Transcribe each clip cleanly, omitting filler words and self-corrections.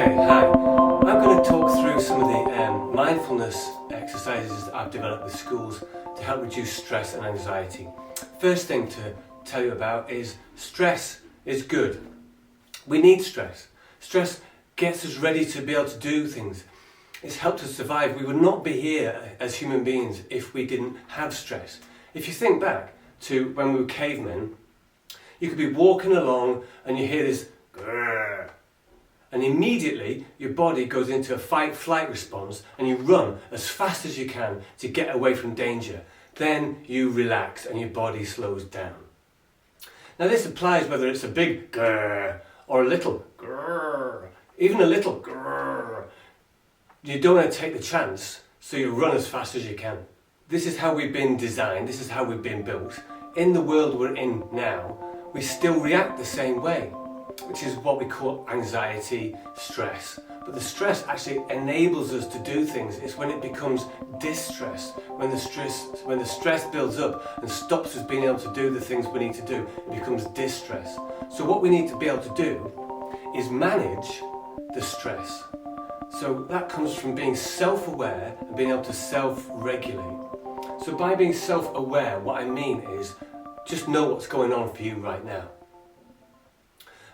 Okay, hi. I'm going to talk through some of the mindfulness exercises that I've developed with schools to help reduce stress and anxiety. First thing to tell you about is stress is good. We need stress. Stress gets us ready to be able to do things. It's helped us survive. We would not be here as human beings if we didn't have stress. If you think back to when we were cavemen, you could be walking along and you hear this grrr, and immediately your body goes into a fight-flight response and you run as fast as you can to get away from danger. Then you relax and your body slows down. Now this applies whether it's a big grrr or a little grrr, even a little grrr. You don't want to take the chance, so you run as fast as you can. This is how we've been designed, this is how we've been built. In the world we're in now, we still react the same way, which is what we call anxiety, stress. But the stress actually enables us to do things. It's when it becomes distress, when the stress builds up and stops us being able to do the things we need to do, it becomes distress. So what we need to be able to do is manage the stress. So that comes from being self-aware and being able to self-regulate. So by being self-aware, what I mean is just know what's going on for you right now.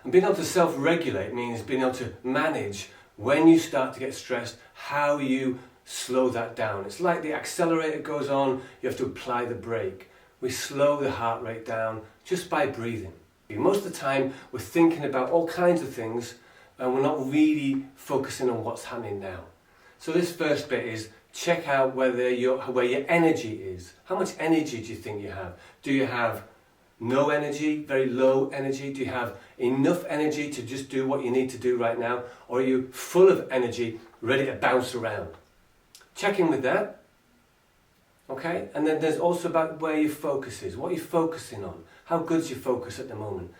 And being able to self-regulate means being able to manage when you start to get stressed, how you slow that down. It's like the accelerator goes on, you have to apply the brake. We slow the heart rate down just by breathing. Most of the time we're thinking about all kinds of things and we're not really focusing on what's happening now. So this first bit is check out where your energy is. How much energy do you think you have? Do you have no energy, very low energy? Do you have enough energy to just do what you need to do right now? Or are you full of energy, ready to bounce around? Check in with that. Okay? And then there's also about where your focus is. What are you focusing on? How good's your focus at the moment?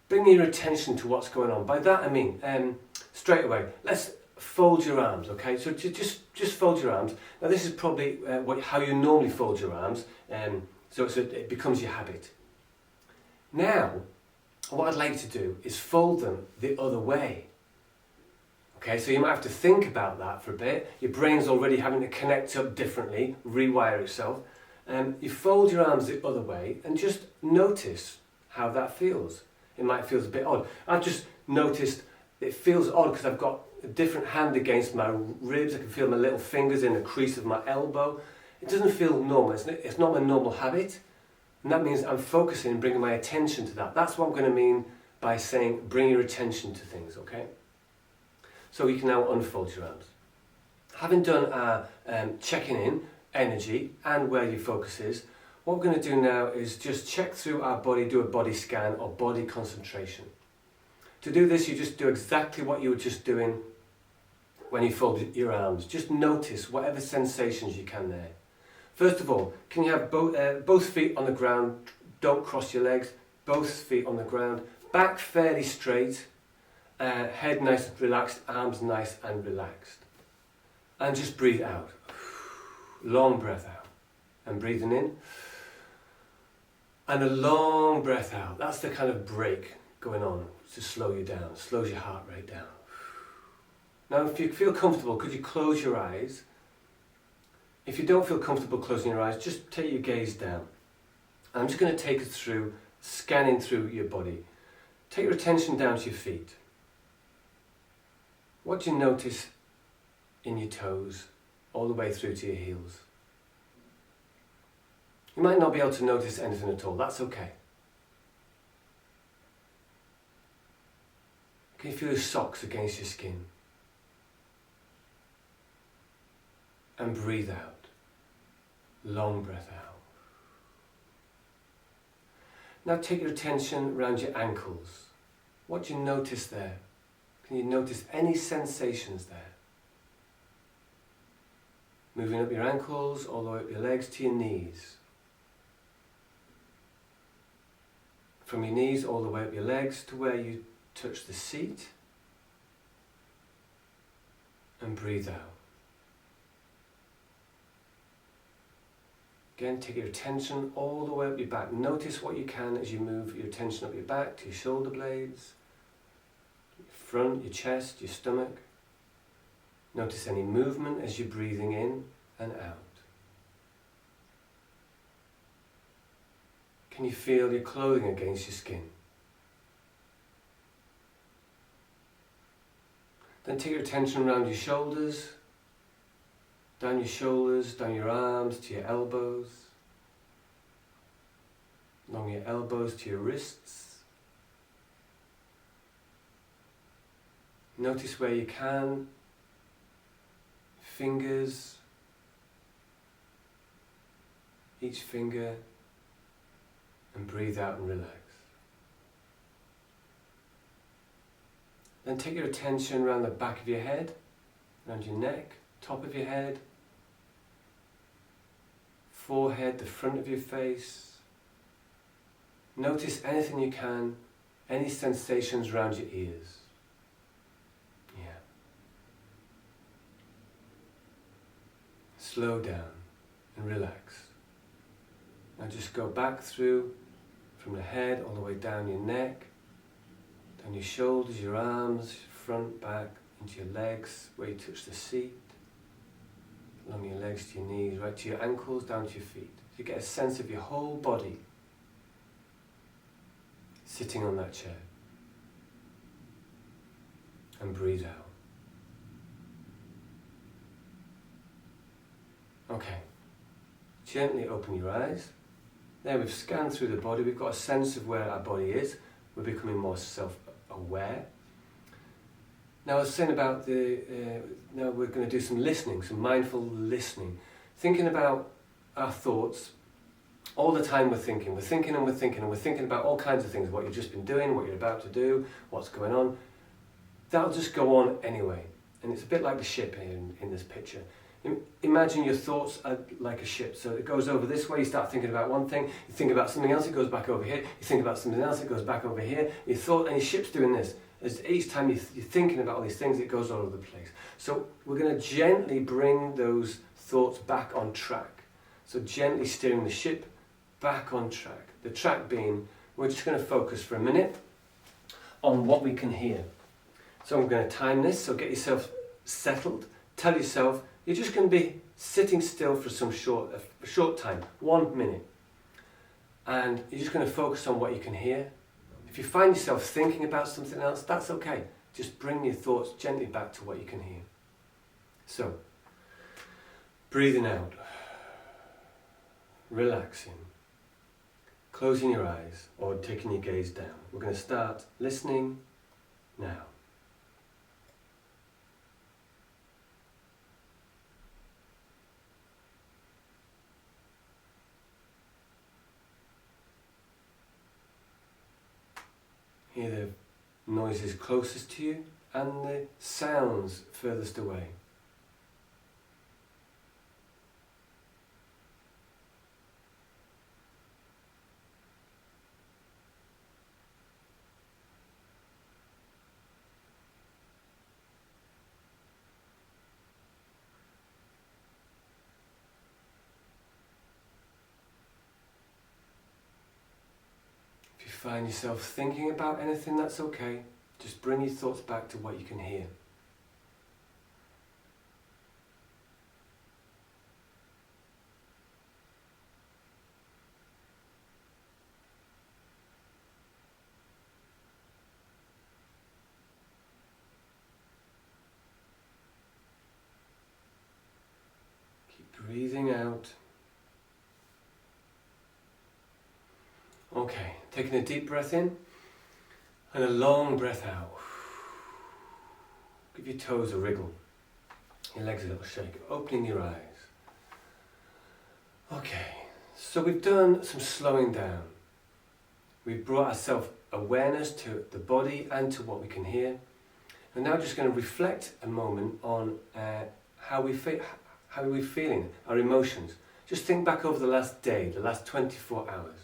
Bring your attention to what's going on. By that I mean, straight away, let's fold your arms, okay? So just fold your arms. Now this is probably how you normally fold your arms, so it becomes your habit. Now, what I'd like to do is fold them the other way. Okay, so you might have to think about that for a bit. Your brain's already having to connect up differently, rewire itself. You fold your arms the other way and just notice how that feels. It might feel a bit odd. I've just noticed it feels odd because I've got a different hand against my ribs. I can feel my little fingers in the crease of my elbow. It doesn't feel normal. It's not my normal habit. And that means I'm focusing and bringing my attention to that. That's what I'm going to mean by saying bring your attention to things, okay? So you can now unfold your arms. Having done our checking in, energy, and where your focus is, what we're going to do now is just check through our body, do a body scan or body concentration. To do this, you just do exactly what you were just doing when you folded your arms. Just notice whatever sensations you can there. First of all, can you have both feet on the ground? Don't cross your legs. Both feet on the ground. Back fairly straight. Head nice and relaxed. Arms nice and relaxed. And just breathe out. Long breath out. And breathing in. And a long breath out. That's the kind of break going on to slow you down. Slows your heart rate down. Now if you feel comfortable, could you close your eyes? If you don't feel comfortable closing your eyes, just take your gaze down. I'm just going to take us through, scanning through your body. Take your attention down to your feet. What do you notice in your toes, all the way through to your heels? You might not be able to notice anything at all, that's okay. Can you feel your socks against your skin? And breathe out. Long breath out. Now take your attention around your ankles. What do you notice there? Can you notice any sensations there? Moving up your ankles, all the way up your legs to your knees. From your knees all the way up your legs to where you touch the seat. And breathe out. Again, take your attention all the way up your back. Notice what you can as you move your attention up your back to your shoulder blades, front, your chest, your stomach. Notice any movement as you're breathing in and out. Can you feel your clothing against your skin? Then take your attention around your shoulders, down your arms to your elbows, along your elbows to your wrists. Notice where you can, fingers, each finger, and breathe out and relax. Then take your attention around the back of your head, around your neck, top of your head, forehead, the front of your face. Notice anything you can, any sensations around your ears. Yeah. Slow down and relax. Now just go back through from the head all the way down your neck, down your shoulders, your arms, front, back, into your legs where you touch the seat, along your legs to your knees, right to your ankles, down to your feet. So you get a sense of your whole body sitting on that chair. And breathe out. Okay. Gently open your eyes. There we've scanned through the body, we've got a sense of where our body is. We're becoming more self-aware. Now I was saying about now we're going to do some listening, some mindful listening. Thinking about our thoughts. All the time we're thinking and we're thinking about all kinds of things, what you've just been doing, what you're about to do, what's going on. That'll just go on anyway. And it's a bit like the ship in this picture. Imagine your thoughts are like a ship. So it goes over this way, you start thinking about one thing, you think about something else, it goes back over here, you think about something else, it goes back over here. Your thought, and your ship's doing this. As each time you're thinking about all these things, it goes all over the place. So we're going to gently bring those thoughts back on track. So gently steering the ship back on track. The track being, we're just going to focus for a minute on what we can hear. So I'm going to time this, so get yourself settled. Tell yourself, you're just going to be sitting still for some short time, 1 minute. And you're just going to focus on what you can hear. If you find yourself thinking about something else, that's okay. Just bring your thoughts gently back to what you can hear. So, breathing out, relaxing, closing your eyes or taking your gaze down. We're going to start listening now. Hear the noises closest to you and the sounds furthest away. Find yourself thinking about anything, that's okay. Just bring your thoughts back to what you can hear. Keep breathing out. Okay, taking a deep breath in and a long breath out. Give your toes a wriggle, your legs a little shake, opening your eyes. Okay, so we've done some slowing down. We've brought our self-awareness to the body and to what we can hear. And now just going to reflect a moment on how we're feeling, our emotions. Just think back over the last day, the last 24 hours.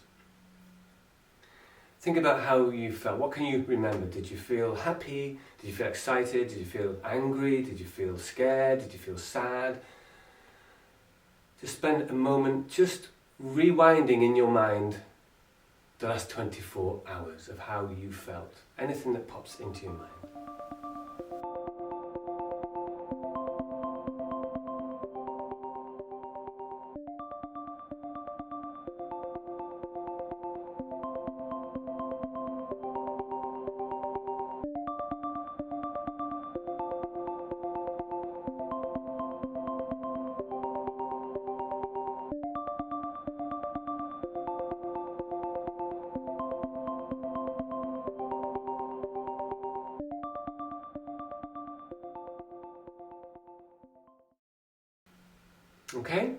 Think about how you felt. What can you remember? Did you feel happy? Did you feel excited? Did you feel angry? Did you feel scared? Did you feel sad? Just spend a moment just rewinding in your mind the last 24 hours of how you felt. Anything that pops into your mind. Okay?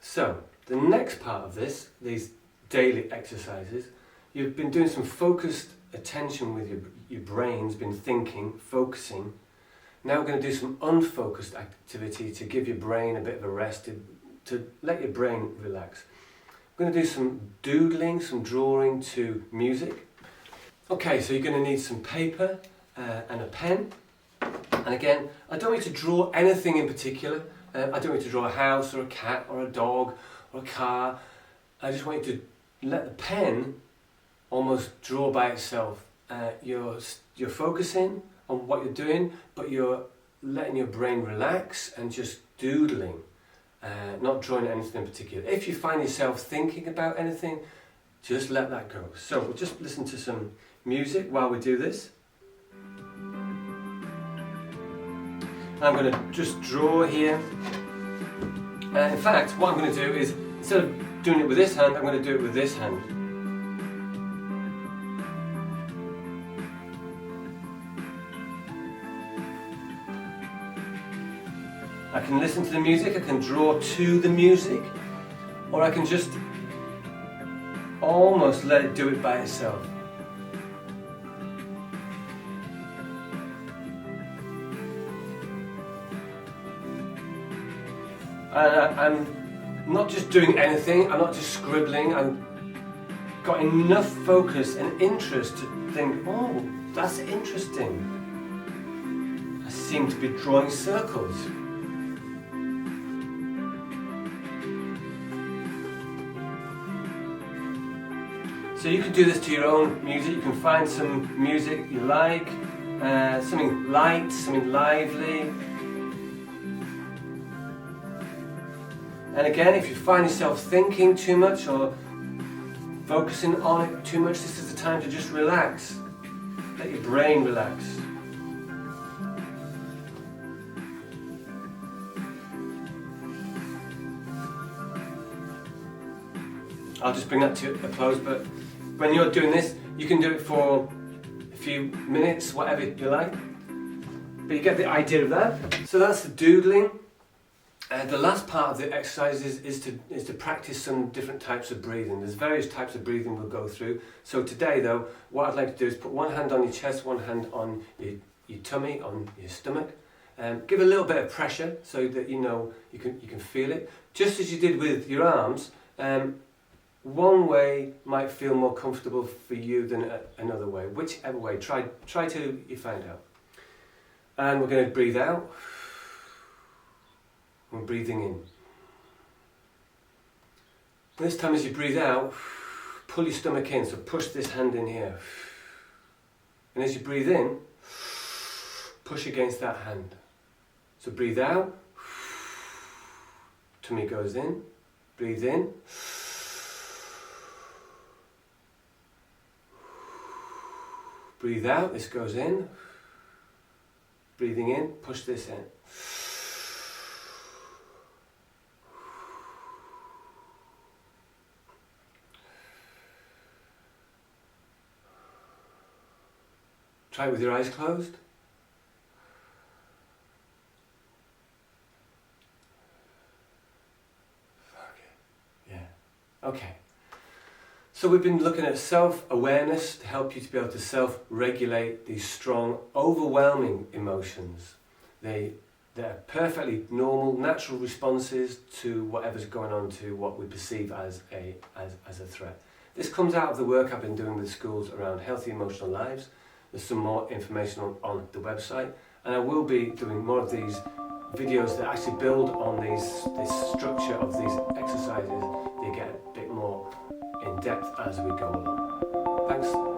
So, the next part of this, these daily exercises, you've been doing some focused attention with your brain's been thinking, focusing. Now we're going to do some unfocused activity to give your brain a bit of a rest, to let your brain relax. We're going to do some doodling, some drawing to music. Okay, so you're going to need some paper and a pen. And again, I don't want you to draw anything in particular. I don't want you to draw a house or a cat or a dog or a car. I just want you to let the pen almost draw by itself. You're focusing on what you're doing, but you're letting your brain relax and just doodling, not drawing anything in particular. If you find yourself thinking about anything, just let that go. So we'll just listen to some music while we do this. I'm going to just draw here. In fact, what I'm going to do is, instead of doing it with this hand, I'm going to do it with this hand. I can listen to the music, I can draw to the music, or I can just almost let it do it by itself. And I'm not just doing anything, I'm not just scribbling, I've got enough focus and interest to think, oh, that's interesting. I seem to be drawing circles. So you can do this to your own music. You can find some music you like, something light, something lively. And again, if you find yourself thinking too much or focusing on it too much, this is the time to just relax. Let your brain relax. I'll just bring that to a close, but when you're doing this, you can do it for a few minutes, whatever you like. But you get the idea of that. So that's the doodling. The last part of the exercise is to practice some different types of breathing. There's various types of breathing we'll go through. So today though, what I'd like to do is put one hand on your chest, one hand on your tummy, on your stomach. Give a little bit of pressure so that you know you can feel it. Just as you did with your arms, one way might feel more comfortable for you than another way. Whichever way, try till you find out. And we're going to breathe out. We're breathing in. This time as you breathe out, pull your stomach in, so push this hand in here. And as you breathe in, push against that hand. So breathe out, tummy goes in, breathe in. Breathe out, this goes in. Breathing in, push this in. Try it with your eyes closed. Yeah. Okay. So we've been looking at self-awareness to help you to be able to self-regulate these strong, overwhelming emotions. They're perfectly normal, natural responses to whatever's going on, to what we perceive as a threat. This comes out of the work I've been doing with schools around healthy emotional lives. There's some more information on the website, and I will be doing more of these videos that actually build on this structure of these exercises. They get a bit more in depth as we go along. Thanks.